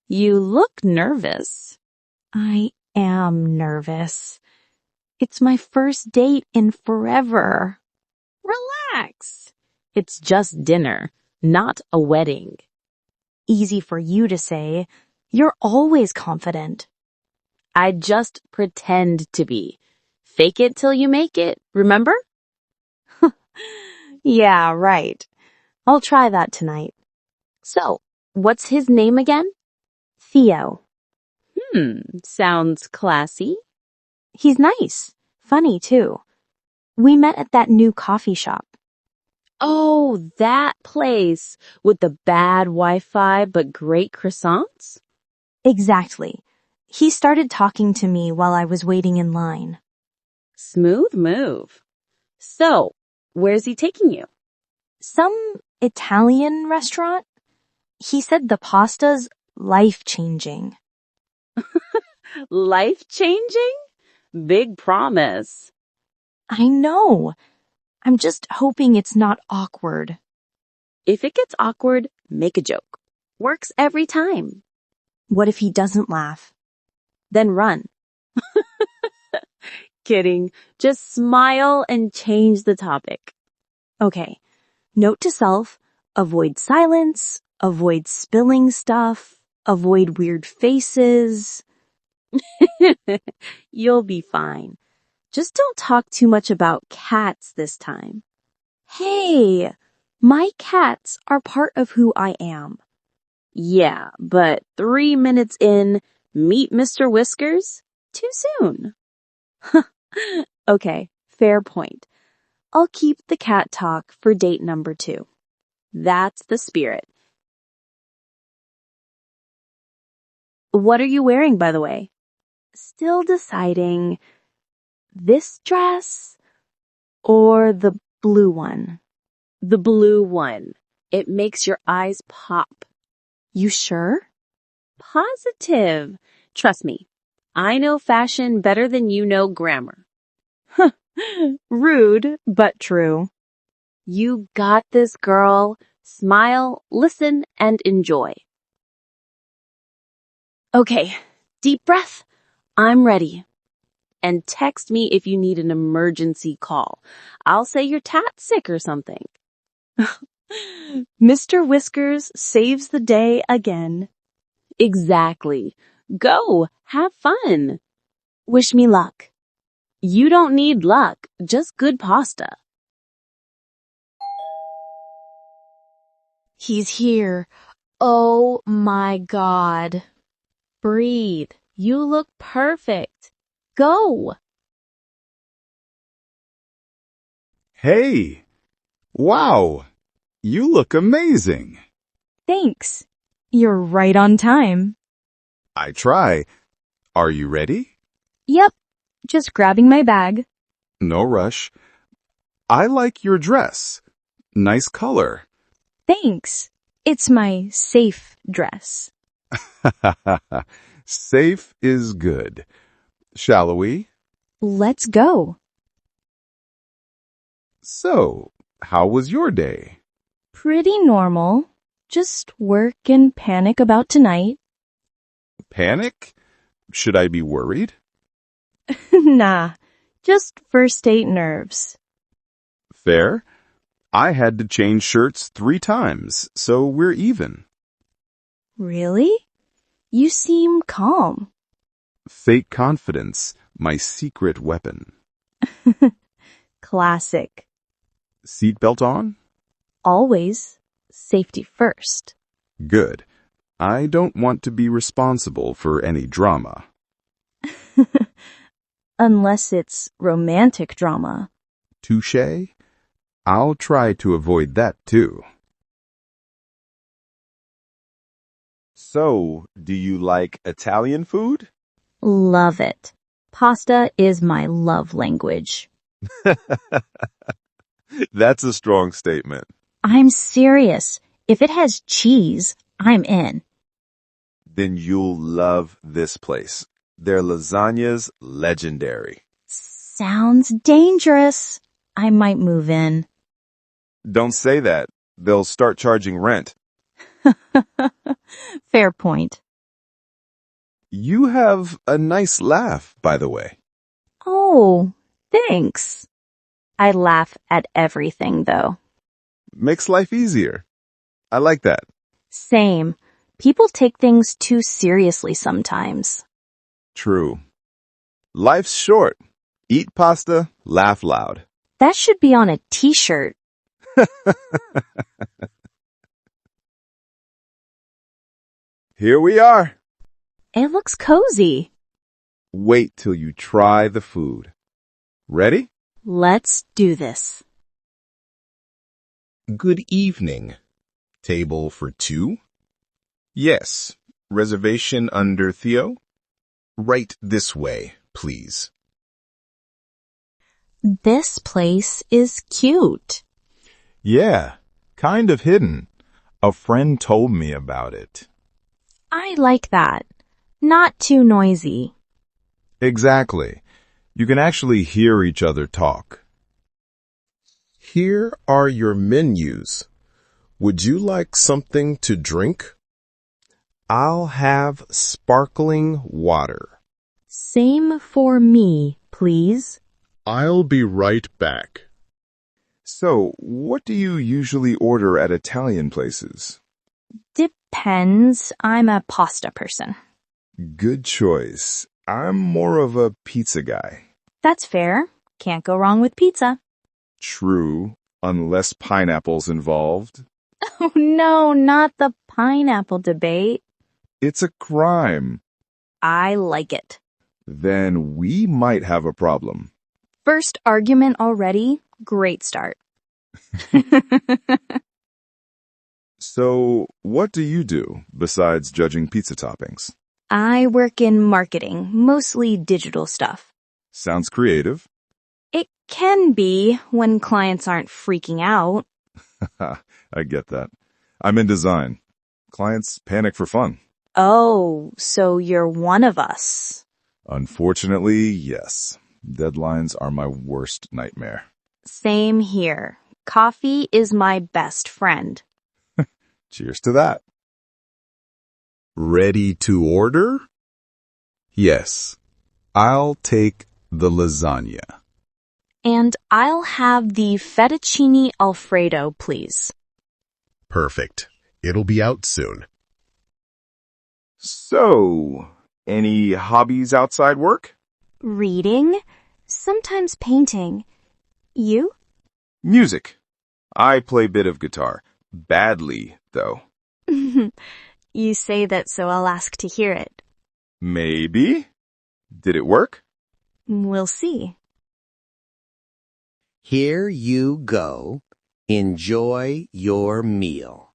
You look nervous. I am nervous. It's my first date in forever. Relax. It's just dinner, not a wedding. Easy for you to say. You're always confident. I just pretend to be. Fake it till you make it, remember? Yeah, right. I'll try that tonight. So, what's his name again? Theo. Sounds classy. He's nice. Funny, too. We met at that new coffee shop. Oh, that place with the bad Wi-Fi but great croissants? Exactly. He started talking to me while I was waiting in line. Smooth move. So, where's he taking you? Some Italian restaurant? He said the pasta's life-changing. Life-changing? Big promise. I know. I'm just hoping it's not awkward. If it gets awkward, make a joke. Works every time. What if he doesn't laugh? Then run. Kidding. Just smile and change the topic. Okay. Note to self, avoid silence, avoid spilling stuff, avoid weird faces. You'll be fine. Just don't talk too much about cats this time. Hey, my cats are part of who I am. Yeah, but 3 minutes in, meet Mr. Whiskers? Too soon. Okay, fair point. I'll keep the cat talk for date number 2. That's the spirit. What are you wearing, by the way? Still deciding. This dress or the blue one? The blue one. It makes your eyes pop. You sure? Positive. Trust me, I know fashion better than you know grammar. Rude, but true. You got this, girl. Smile, listen, and enjoy. Okay, deep breath. I'm ready. And text me if you need an emergency call. I'll say your tat's sick or something. Mr. Whiskers saves the day again. Exactly. Go, have fun. Wish me luck. You don't need luck, just good pasta. He's here. Oh my God. Breathe. You look perfect. Go. Hey! Wow! You look amazing. Thanks. You're right on time. I try. Are you ready? Yep. Just grabbing my bag. No rush. I like your dress. Nice color. Thanks. It's my safe dress. Safe is good. Shall we? Let's go. So, how was your day? Pretty normal. Just work and panic about tonight. Panic? Should I be worried? Nah, just first date nerves. Fair. I had to change shirts 3 times, so we're even. Really? You seem calm. Fake confidence, my secret weapon. Classic. Seatbelt on? Always. Safety first. Good. I don't want to be responsible for any drama. Unless it's romantic drama. Touché? I'll try to avoid that too. So, do you like Italian food? Love it. Pasta is my love language. That's a strong statement. I'm serious. If it has cheese, I'm in. Then you'll love this place. Their lasagna's legendary. Sounds dangerous. I might move in. Don't say that. They'll start charging rent. Fair point. You have a nice laugh, by the way. Oh, thanks. I laugh at everything, though. Makes life easier. I like that. Same. People take things too seriously sometimes. True. Life's short. Eat pasta, laugh loud. That should be on a t-shirt. Here we are. It looks cozy. Wait till you try the food. Ready? Let's do this. Good evening. Table for two? Yes. Reservation under Theo? Right this way, please. This place is cute. Yeah, kind of hidden. A friend told me about it. I like that. Not too noisy. Exactly. You can actually hear each other talk. Here are your menus. Would you like something to drink? I'll have sparkling water. Same for me, please. I'll be right back. So, what do you usually order at Italian places? Depends. I'm a pasta person. Good choice. I'm more of a pizza guy. That's fair. Can't go wrong with pizza. True, unless pineapple's involved. Oh no, not the pineapple debate. It's a crime. I like it. Then we might have a problem. First argument already? Great start. So, what do you do besides judging pizza toppings? I work in marketing, mostly digital stuff. Sounds creative. It can be when clients aren't freaking out. I get that. I'm in design. Clients panic for fun. Oh, so you're one of us. Unfortunately, yes. Deadlines are my worst nightmare. Same here. Coffee is my best friend. Cheers to that. Ready to order? Yes, I'll take the lasagna. And I'll have the fettuccine alfredo, please. Perfect. It'll be out soon. So, any hobbies outside work? Reading, sometimes painting. You? Music. I play a bit of guitar. Badly, though. You say that so I'll ask to hear it. Maybe. Did it work? We'll see. Here you go. Enjoy your meal.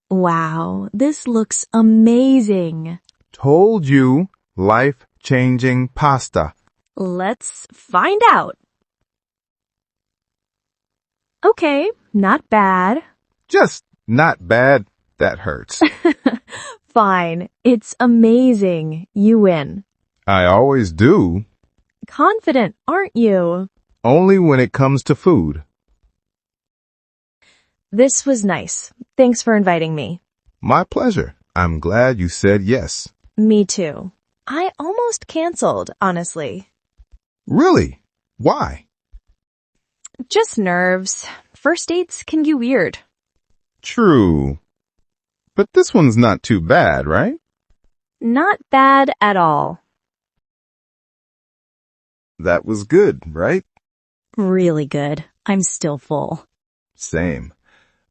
Wow, this looks amazing. Told you, life-changing pasta. Let's find out. Okay, not bad. Just not bad. That hurts. Fine, it's amazing. You win. I always do, Confident, aren't you? only when it comes to food. This was nice. Thanks for inviting me. My pleasure. I'm glad you said yes. Me too. I almost canceled, honestly. Really? Why? Just nerves. First dates can get weird. True. But this one's not too bad, right? Not bad at all. That was good, right? Really good. I'm still full. Same.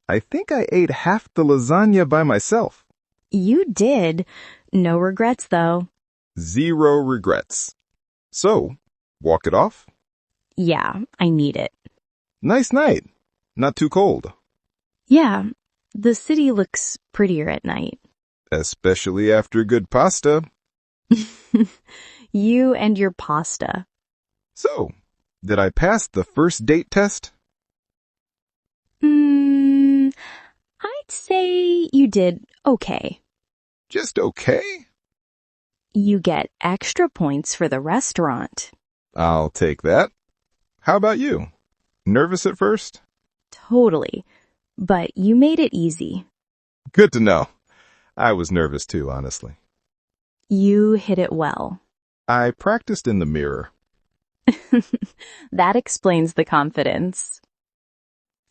I think I ate half the lasagna by myself. You did. No regrets, though. 0 regrets. So, walk it off? Yeah, I need it. Nice night. Not too cold. Yeah, the city looks prettier at night. Especially after good pasta. You and your pasta. So, did I pass the first date test? I'd say you did okay. Just okay? You get extra points for the restaurant. I'll take that. How about you? Nervous at first? Totally. But you made it easy. Good to know. I was nervous too, honestly. You hit it well. I practiced in the mirror. That explains the confidence.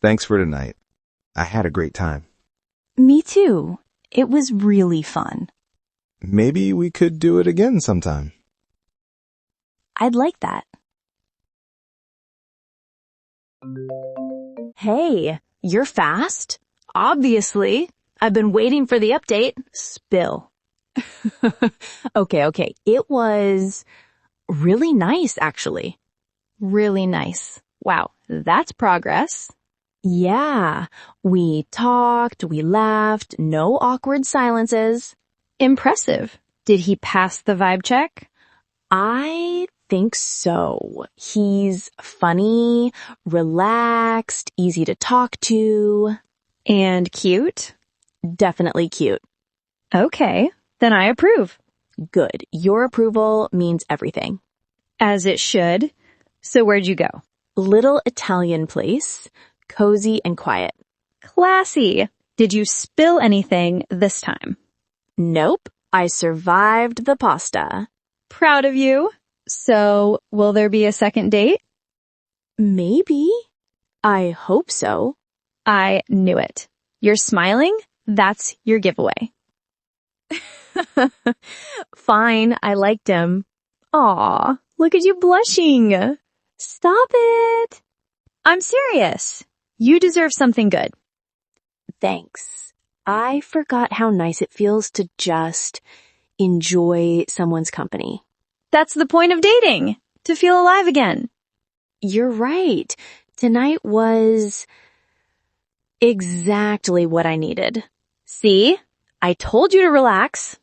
Thanks for tonight. I had a great time. Me too. It was really fun. Maybe we could do it again sometime. I'd like that. Hey, you're fast? Obviously. I've been waiting for the update. Spill. Okay. It was really nice, actually. Really nice. Wow, that's progress. Yeah, we talked, we laughed, no awkward silences. Impressive. Did he pass the vibe check? I think so. He's funny, relaxed, easy to talk to. And cute? Definitely cute. Okay, then I approve. Good. Your approval means everything. As it should. So where'd you go? Little Italian place, cozy and quiet. Classy. Did you spill anything this time? Nope, I survived the pasta. Proud of you. So, will there be a second date? Maybe. I hope so. I knew it. You're smiling? That's your giveaway. Fine, I liked him. Aw, look at you blushing. Stop it. I'm serious. You deserve something good. Thanks. I forgot how nice it feels to just enjoy someone's company. That's the point of dating, to feel alive again. You're right. Tonight was exactly what I needed. See? I told you to relax.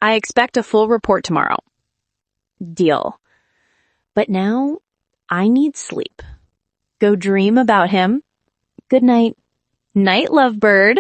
I expect a full report tomorrow. Deal. But now I need sleep. Go dream about him. Good night. Night, lovebird.